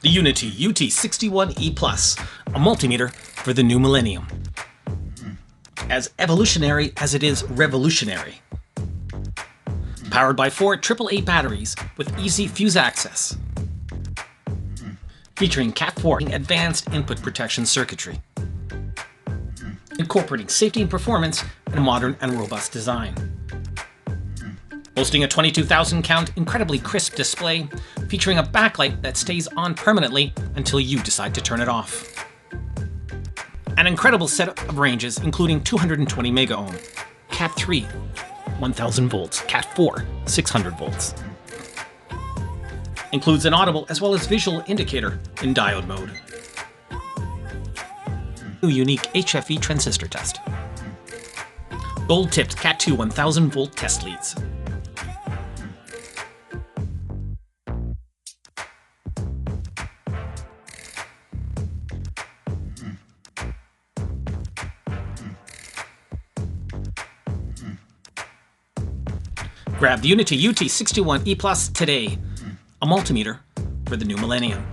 The UNI UT61E+, a multimeter for the new millennium. As evolutionary as it is revolutionary. Powered by 4 AAA batteries with easy fuse access. Featuring Cat4 advanced input protection circuitry. Incorporating safety and performance in a modern and robust design. Boasting a 22,000 count, incredibly crisp display, featuring a backlight that stays on permanently until you decide to turn it off. An incredible set of ranges, including 220 mega ohm, Cat 3, 1000 volts, Cat 4, 600 volts. Includes an audible as well as visual indicator in diode mode. New unique HFE transistor test. Gold-tipped Cat 2 1000 volt test leads. Grab the UNI UT61E+ today, a multimeter for the new millennium.